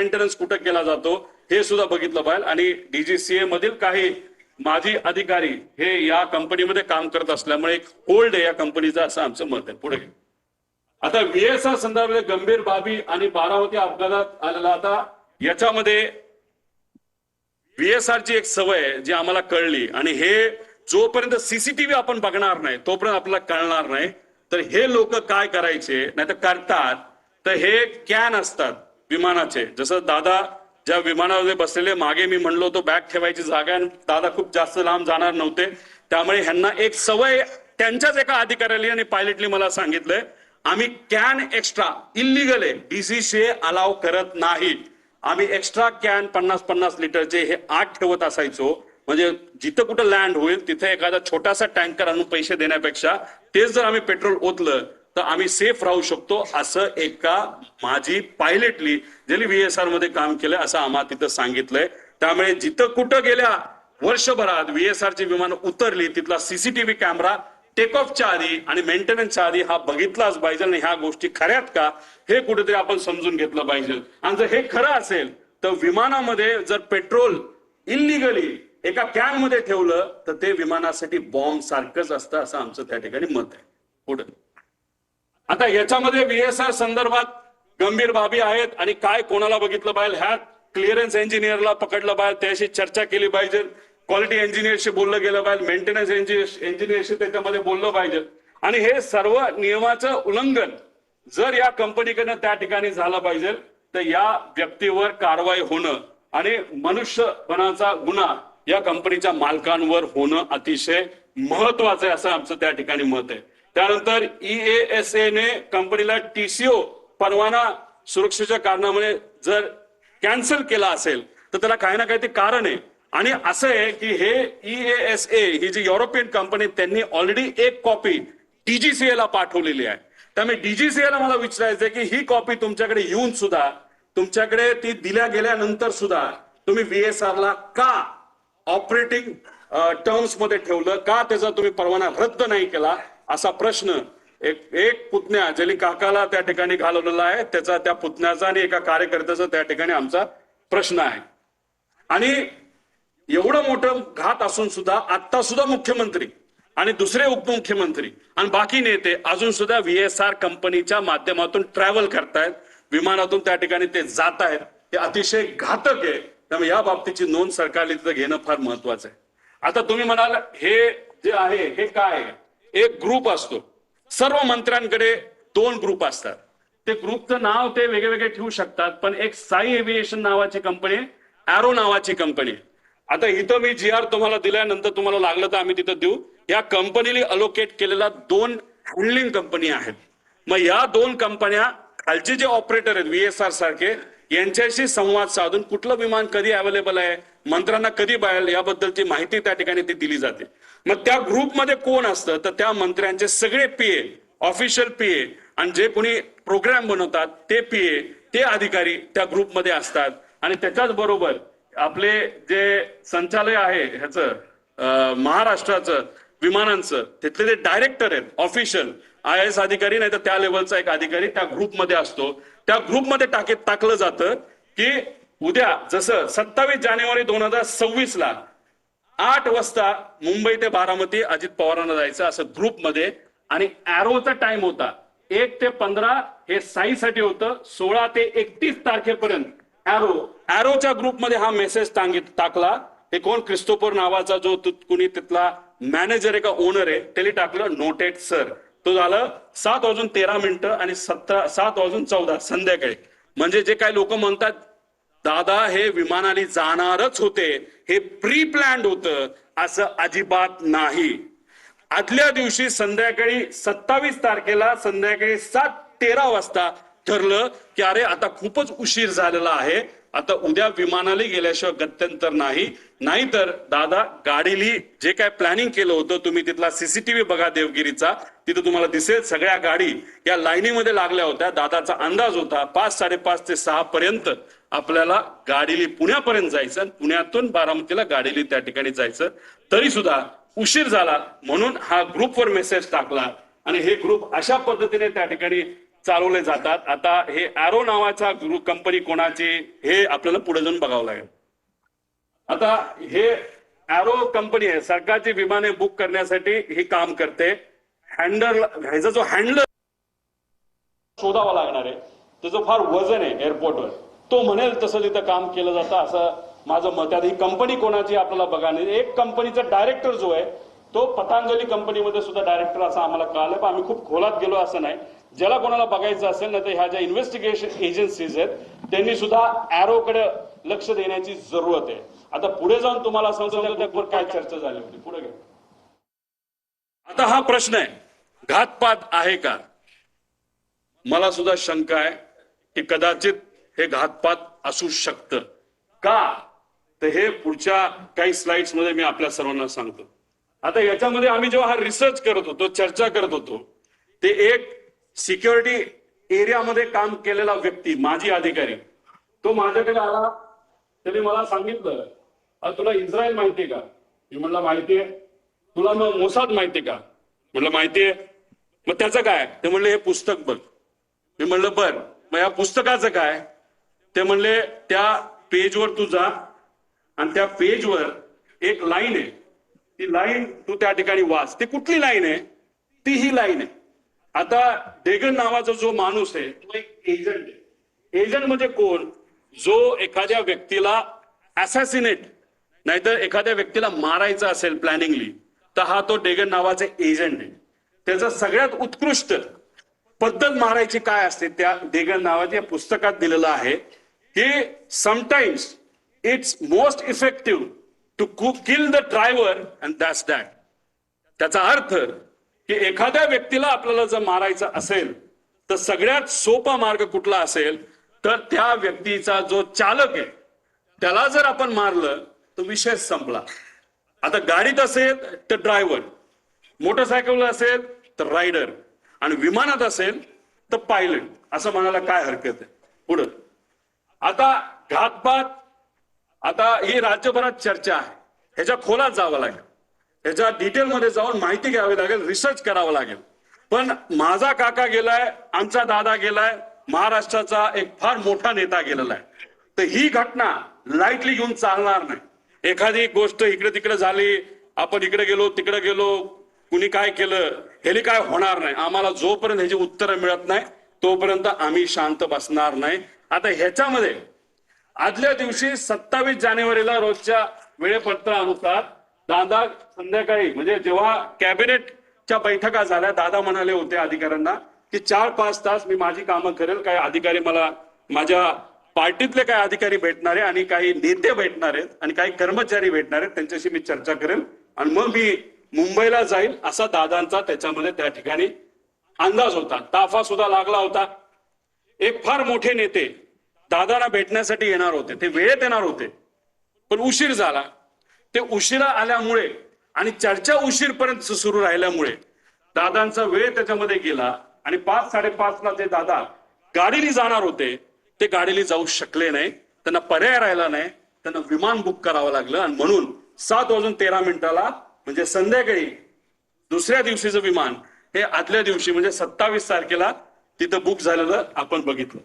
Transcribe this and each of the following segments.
Maintenance कुठं केला जातो हे सुद्धा बघितलं पाहिजे। आणि डीजीसीए मधील काही माजी अधिकारी हे या कंपनीमध्ये काम करत असल्यामुळे एक होल्ड आहे या कंपनीचा, असं आमचं मत आहे। पुढे आता व्हीएसआर संदर्भात गंभीर बाबी आणि बारामती अपघातात आलेला, आता याच्यामध्ये व्हीएसआर ची एक सवय आहे जी आम्हाला कळली, आणि हे जोपर्यंत सीसीटीव्ही आपण बघणार नाही तोपर्यंत आपल्याला कळणार नाही। तर हे लोक काय करायचे नाही तर करतात, तर हे कॅन असतात विमानाचे, जसं दादा ज्या विमानामध्ये बसलेले, मागे मी म्हणलो होतो बॅग ठेवायची जागा, आणि दादा खूप जास्त लांब जाणार नव्हते, त्यामुळे ह्यांना एक सवय त्यांच्याच एका अधिकाऱ्याने आणि पायलटने मला सांगितलंय, आम्ही कॅन एक्स्ट्रा इल्लीगल आहे, डीसीसीए अलाव करत नाही। आम्ही एक्स्ट्रा कॅन 50-50 लिटरचे हे 8 ठेवत असायचो, म्हणजे जिथं कुठं लँड होईल तिथे एखादा छोटासा टँकर आणून पैसे देण्यापेक्षा तेच जर आम्ही पेट्रोल ओतलं तर आम्ही सेफ राहू शकतो, असं एका माझी पायलटली ज्यांनी व्हीएसआर मध्ये काम केलं असं आम्हाला तिथं सांगितलंय। त्यामुळे जिथं कुठं गेल्या वर्षभरात व्हीएसआर ची विमानं उतरली तिथला सीसीटीव्ही कॅमेरा टेक ऑफच्या आधी आणि मेंटेनन्सच्या आधी हा बघितलाच पाहिजे, आणि ह्या गोष्टी खऱ्यात का हे कुठेतरी आपण समजून घेतलं पाहिजे। आणि जर हे खरं असेल तर विमानामध्ये जर पेट्रोल इल्लीगली एका कॅन मध्ये ठेवलं तर ते विमानासाठी बॉम्ब सारखंच असतं, असं आमचं त्या ठिकाणी मत आहे। पुढे आता याच्यामध्ये व्हीएसआर संदर्भात गंभीर बाबी आहेत, आणि काय कोणाला बघितलं पाहिजे, ह्या क्लिअरन्स इंजिनियरला पकडलं पाहिजे, त्याशी चर्चा केली पाहिजे, क्वालिटी इंजिनियरशी बोललं गेलं पाहिजे, मेंटेनन्स इंजिनियरशी त्याच्यामध्ये बोललं पाहिजे, आणि हे सर्व नियमाचं उल्लंघन जर या कंपनीकडनं त्या ठिकाणी झालं पाहिजे तर या व्यक्तीवर कारवाई होणं आणि मनुष्यबळाचा गुन्हा या कंपनीच्या मालकांवर होणं अतिशय महत्वाचं आहे, असं आमचं त्या ठिकाणी मत आहे। त्यानंतर EASA ने कंपनीला TCO परवाना सुरक्षेच्या कारणामुळे जर कॅन्सल केला असेल तर त्याला काही ना काही ते कारण आहे, आणि असं आहे की हे EASA ही जी युरोपियन कंपनी त्यांनी ऑलरेडी एक कॉपी DGCA ला पाठवलेली आहे। त्यामुळे DGCA ला मला विचारायचं आहे की ही कॉपी तुमच्याकडे येऊन सुद्धा तुमच्याकडे ती दिल्या गेल्यानंतर सुद्धा तुम्ही VSR ला का ऑपरेटिंग टर्म्स मध्ये ठेवलं, का त्याचा तुम्ही परवाना रद्द नाही केला, असा प्रश्न एक पुतण्या ज्यांनी काकाला त्या ठिकाणी घालवलेला आहे त्याचा, त्या पुतण्याचा आणि एका कार्यकर्त्याचा त्या ठिकाणी आमचा प्रश्न आहे। आणि एवढं मोठं घात असून सुद्धा आता सुद्धा मुख्यमंत्री आणि दुसरे उपमुख्यमंत्री आणि बाकी नेते अजून सुद्धा VSR कंपनीच्या माध्यमातून ट्रॅव्हल करतायत, विमानातून त्या ठिकाणी ते जात आहेत, हे अतिशय घातक आहे। त्यामुळे या बाबतीची नोंद सरकारने तिथं घेणं फार महत्वाचं आहे। आता तुम्ही म्हणाल हे जे आहे हे काय आहे, एक ग्रुप असतो, सर्व मंत्र्यांकडे 2 ग्रुप असतात, ते ग्रुपचं नाव ते वेगवेगळे ठेवू शकतात, पण एक साई एव्हिएशन नावाची कंपनी, एरो नावाची कंपनी, आता इथं मी GR तुम्हाला दिल्यानंतर तुम्हाला लागलं तर आम्ही तिथं देऊ, या कंपनीने अलोकेट केलेला 2 हँडलिंग कंपनी आहेत। मग या 2 कंपन्या खालचे जे ऑपरेटर आहेत VSR सारखे यांच्याशी संवाद साधून कुठलं विमान कधी अवेलेबल आहे, मंत्र्यांना कधी बाहेर याबद्दलची माहिती त्या ठिकाणी ती दिली जाते। मग त्या ग्रुपमध्ये कोण असतं तर त्या मंत्र्यांचे सगळे PA, ऑफिशियल PA आणि जे कोणी प्रोग्राम बनवतात ते PA, ते अधिकारी त्या ग्रुपमध्ये असतात। आणि त्याच्याच बरोबर आपले जे संचालय आहे ह्याचं महाराष्ट्राचं विमानांचं, तिथले जे डायरेक्टर आहेत ऑफिशियल IAS अधिकारी नाही तर त्या लेवलचा एक अधिकारी त्या ग्रुपमध्ये असतो। त्या ग्रुपमध्ये टाकलं जातं की उद्या जसं 27 जानेवारी 2026 ला 8 वाजता मुंबई ते बारामती अजित पवारांना जायचं असं ग्रुपमध्ये, आणि एरोचा टाइम होता 1 ते 15 हे साईसाठी होतं, 16 ते 31 तारखेपर्यंत एरोच्या ग्रुपमध्ये हा मेसेज टाकला। हे कोण क्रिस्टोफर नावाचा जो कुणी तिथला मॅनेजर आहे का ओनर आहे त्याने टाकलं नोटेड सर। तो झालं 7:13 आणि 7:14 संध्याकाळी। म्हणजे जे काही लोक म्हणतात दादा हे विमानाने जाणारच होते, हे प्री प्लॅन्ड होतं, असं अजिबात नाही। आदल्या दिवशी संध्याकाळी 27 तारखेला संध्याकाळी 7:13 वाजता ठरलं की अरे आता खूपच उशीर झालेला आहे, आता उद्या विमानाला गेल्याशिवाय गत्यंतर नाही, नाहीतर दादा गाडीली जे काय प्लॅनिंग केलं होतं, तुम्ही तिथला सीसीटीव्ही बघा देवगिरीचा, तिथं तुम्हाला दिसेल सगळ्या गाडी या लाईनीमध्ये लागल्या होत्या। दादाचा अंदाज होता 5, 5:30 ते 6 पर्यंत आपल्याला गाडीली पुण्यापर्यंत जायचं आणि पुण्यातून बारामतीला गाडीली त्या ठिकाणी जायचं, तरी सुद्धा उशीर झाला म्हणून हा ग्रुपवर मेसेज टाकला। आणि हे ग्रुप अशा पद्धतीने त्या ठिकाणी चालवले जातात. आता हे एरो नावाचा कंपनी कोणाची हे आपल्याला पुढे जाऊन बघावं लागेल. आता हे एरो कंपनी आहे, सरकारची विमाने बुक करण्यासाठी ही काम करते. ह्याचा जो हँडलर शोधावा लागणार आहे, त्याचं फार वजन आहे एअरपोर्टवर, तो म्हणेल तसं तिथं काम केलं जातं असं माझं मत आहे. ही कंपनी कोणाची आपल्याला बघा नाही. एक कंपनीचा डायरेक्टर जो आहे तो पतंजली कंपनीमध्ये सुद्धा डायरेक्टर असं आम्हाला कळालं, पण आम्ही खूप खोलात गेलो असं नाही. ज्याला कोणाला बघायचं असेल ना तर ह्या ज्या इन्व्हेस्टिगेशन एजन्सीज आहेत त्यांनी सुद्धा एरोकडे लक्ष देण्याची जरूरत आहे. आता पुढे जाऊन तुम्हाला समजलं त्यावर काय चर्चा झाली होती. पुढे घ्या. आता हा प्रश्न आहे, घातपात आहे का? मला सुद्धा शंका आहे की कदाचित हे घातपात असू शकतं. का? तर हे पुढच्या काही स्लाइड्स मध्ये मी आपल्या सर्वांना सांगतो. आता याच्यामध्ये आम्ही जेव्हा हा रिसर्च करत होतो, चर्चा करत होतो, ते एक सिक्युरिटी एरियामध्ये काम केलेला व्यक्ती, माजी अधिकारी, तो माझ्याकडे आला. त्याने मला सांगितलं, तुला इस्रायल माहितीये का? मी म्हणलं माहितीये. तुला मग मोसाद माहितीये का? म्हणलं माहितीये. मग त्याचं काय? ते म्हणले हे पुस्तक बघ. मी म्हणलं बर, मग या पुस्तकाचं काय? ते म्हणले त्या पेजवर तू जा आणि त्या पेजवर एक लाईन आहे, ती लाईन तू त्या ठिकाणी वाच. ती कुठली लाईन आहे? ती ही लाईन आहे. आता डेगन नावाचा जो माणूस आहे तो एक एजंट आहे. एजंट म्हणजे कोण? जो एखाद्या व्यक्तीला असॅसिनेट नाहीतर एखाद्या व्यक्तीला मारायचं असेल प्लॅनिंगली, तर हा तो डेगन नावाचा एजंट आहे. त्याचं सगळ्यात उत्कृष्ट पद्धत मारायची काय असते त्या डेगन नावाच्या पुस्तकात दिलेलं आहे की sometimes it's most effective to kill the driver and that's that. त्याचा अर्थ की एखाद्या व्यक्तीला आपल्याला जर मारायचं असेल तर सगळ्यात सोपा मार्ग कुठला असेल तर त्या व्यक्तीचा जो चालक आहे त्याला जर आपण मारलं तर विषय संपला. आता गाडीत असेल तर ड्रायव्हर, मोटरसायकलवर असेल तर रायडर, आणि विमानात असेल तर पायलट, असं म्हणायला काय हरकत आहे. पुढं आता घातपात, आता ही राज्यभरात चर्चा आहे. ह्याच्या खोलात जावं लागेल, ह्याच्या डिटेलमध्ये जाऊन माहिती घ्यावी लागेल, रिसर्च करावं लागेल. पण माझा काका गेलाय, आमचा दादा गेलाय, महाराष्ट्राचा एक फार मोठा नेता गेलेला आहे. तर ही घटना लाईटली घेऊन चालणार नाही. एखादी गोष्ट इकडे तिकडे झाली, आपण इकडे गेलो तिकडे गेलो, कुणी काय केलं, ह्याली काय होणार नाही. आम्हाला जोपर्यंत ह्याची उत्तरं मिळत नाही तोपर्यंत आम्ही शांत बसणार नाही. आता ह्याच्यामध्ये आदल्या दिवशी 27 जानेवारीला रोजच्या वेळेपत्रकानुसार दादा संध्याकाळी म्हणजे जेव्हा कॅबिनेटच्या बैठका झाल्या, दादा म्हणाले होते अधिकाऱ्यांना की 4-5 तास मी माझी कामं करेल. काही अधिकारी मला, माझ्या पार्टीतले काही अधिकारी भेटणार आहे आणि काही नेते भेटणार आहेत आणि काही कर्मचारी भेटणार आहेत, त्यांच्याशी मी चर्चा करेल आणि मग मी मुंबईला जाईल, असा दादांचा त्याच्यामध्ये त्या ठिकाणी अंदाज होता. ताफा सुद्धा लागला होता. एक फार मोठे नेते दादांना भेटण्यासाठी येणार होते, ते वेळेत येणार होते, पण उशीर झाला. ते उशिरा आल्यामुळे आणि चर्चा उशीरपर्यंत सुरू राहिल्यामुळे दादांचा वेळ त्याच्यामध्ये गेला आणि 5-5:30 ला ते दादा गाडीने जाणार होते, ते गाडीने जाऊ शकले नाही. त्यांना पर्याय राहिला नाही, त्यांना विमान बुक करावं लागलं आणि म्हणून 7:13 म्हणजे संध्याकाळी दुसऱ्या दिवशीचं विमान हे आदल्या दिवशी म्हणजे 27 तारखेला तिथं बुक झालेलं आपण बघितलं.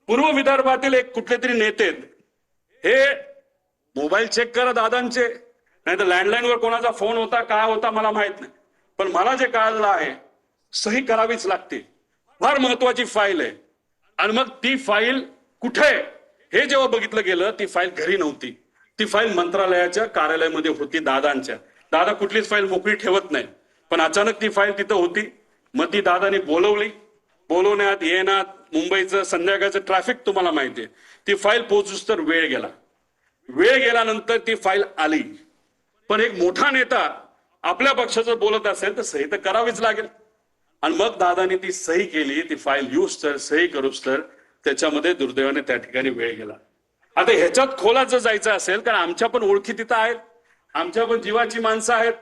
पूर्व विदर्भातील एक कुठले तरी नेते, हे मोबाईल चेक करा दादांचे, नाही तर लँडलाईनवर कोणाचा फोन होता काय होता मला माहित नाही, पण मला जे कळलं आहे सही करावीच लागते. फार महत्वाची फाईल आहे. आणि मग ती फाईल कुठे हे जेव्हा बघितलं गेलं, ती फाईल घरी नव्हती, ती फाईल मंत्रालयाच्या कार्यालयामध्ये होती दादांच्या. दादा कुठलीच फाईल मोकळी ठेवत नाही, पण अचानक ती फाईल तिथं होती. मग ती दादाने बोलवली. बोलवण्यात येण्यात मुंबईचं संध्याकाळचं ट्रॅफिक तुम्हाला माहितीये. ती फाईल पोहोचूस तर वेळ गेला. वेळ गेल्यानंतर ती फाईल आली. पण एक मोठा नेता आपल्या पक्षाचं बोलत असेल तर सही तर करावीच लागेल. आणि मग दादाने ती सही केली. ती फाईल यूज तर सही करूच तर त्याच्यामध्ये दुर्दैवाने त्या ठिकाणी वेळ गेला. आता ह्याच्यात खोलात जर जायचं असेल, कारण आमच्या पण ओळखी तिथं आहेत, आमच्या पण जीवाची माणसं आहेत.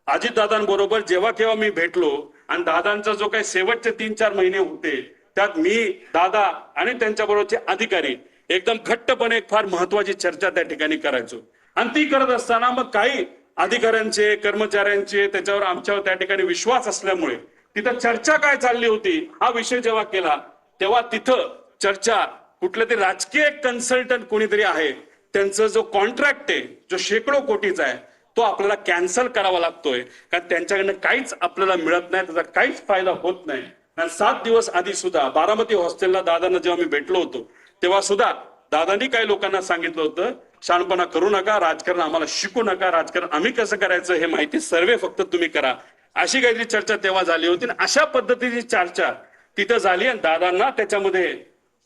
अजितदादांबरोबर जेव्हा केव्हा मी भेटलो आणि दादांचा जो काही शेवटचे 3-4 महिने होते त्यात मी, दादा आणि त्यांच्याबरोबरचे अधिकारी एकदम घट्टपणे एक फार महत्वाची चर्चा त्या ठिकाणी करायचो. आणि ती करत असताना मग काही अधिकाऱ्यांचे, कर्मचाऱ्यांचे त्याच्यावर आमच्यावर त्या ठिकाणी विश्वास असल्यामुळे तिथं चर्चा काय चालली होती हा विषय जेव्हा केला तेव्हा तिथं चर्चा कुठलं तरी राजकीय कन्सल्टंट कोणीतरी आहे त्यांचा जो कॉन्ट्रॅक्ट आहे जो शेकडो कोटीचा आहे तो आपल्याला कॅन्सल करावा लागतोय कारण त्यांच्याकडनं काहीच आपल्याला मिळत नाही त्याचा काहीच फायदा होत नाही. आणि 7 दिवस आधी सुद्धा बारामती हॉस्टेलला दादांना जेव्हा मी भेटलो होतो तेव्हा सुद्धा दादांनी काही लोकांना सांगितलं होतं शहाणपणा करू नका, राजकारण आम्हाला शिकू नका, राजकारण आम्ही कसं करायचं हे माहिती सर्वे फक्त तुम्ही करा, अशी काहीतरी चर्चा तेव्हा झाली होती. अशा पद्धतीची चर्चा तिथं झाली आणि दादांना त्याच्यामध्ये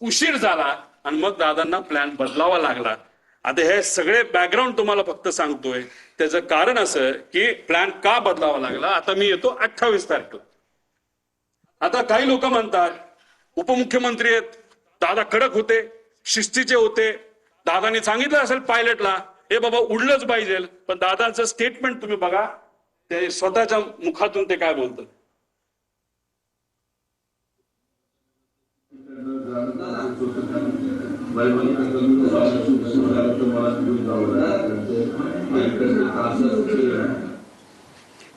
उशीर झाला आणि मग दादांना प्लॅन बदलावा लागला. आता हे सगळे बॅकग्राऊंड तुम्हाला फक्त सांगतोय त्याचं कारण असं की प्लॅन का बदलावा लागला. आता मी येतो 28 तारखेला. आता काही लोक म्हणतात उपमुख्यमंत्री आहेत, दादा कडक होते, शिस्तीचे होते, दादांनी सांगितलं असेल पायलटला हे बाबा उडलंच पाहिजे, पण दादाचं स्टेटमेंट तुम्ही बघा ते स्वतःच्या मुखातून ते काय बोलतात.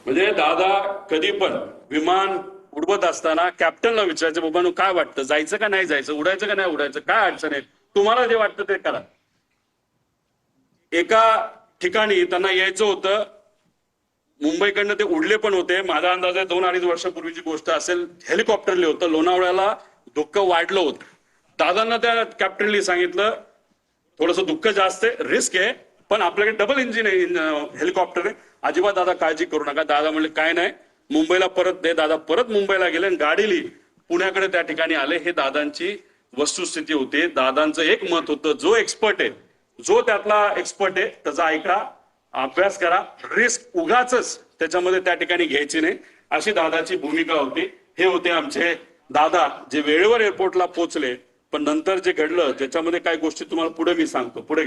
म्हणजे दादा कधी पण विमान उडवत असताना कॅप्टनला विचारायचं बाबा काय वाटतं, जायचं का नाही जायचं, उडायचं का नाही उडायचं, काय अडचण आहे, तुम्हाला जे वाटतं ते करा. एका ठिकाणी त्यांना यायचं होतं, मुंबईकडनं ते उडले पण होते, माझा अंदाज आहे 2-2.5 वर्षापूर्वीची गोष्ट असेल, हेलिकॉप्टरले होतं, लोणावळ्याला धुक्क वाढलं होतं. दादांना त्या कॅप्टननी सांगितलं थोडंसं दुःख जास्त आहे, रिस्क आहे, पण आपल्याकडे डबल इंजिन आहे, हेलिकॉप्टर आहे, अजिबात दादा काळजी करू नका. दादा म्हणले काय नाही, मुंबईला परत दे. दादा परत मुंबईला गेले आणि गाडीली पुण्याकडे त्या ठिकाणी आले. हे दादांची वस्तुस्थिती होती. दादांचं एक मत होतं, जो एक्सपर्ट आहे, जो त्यातला एक्सपर्ट आहे त्याचा ऐका, अभ्यास करा, रिस्क उगाच त्याच्यामध्ये त्या ठिकाणी घ्यायची नाही, अशी दादाची भूमिका होती. हे होते आमचे दादा जे वेळेवर एअरपोर्टला पोहोचले, पण नंतर जे घडलं त्याच्यामध्ये काही गोष्टी तुम्हाला पुढे मी सांगतो. पुढे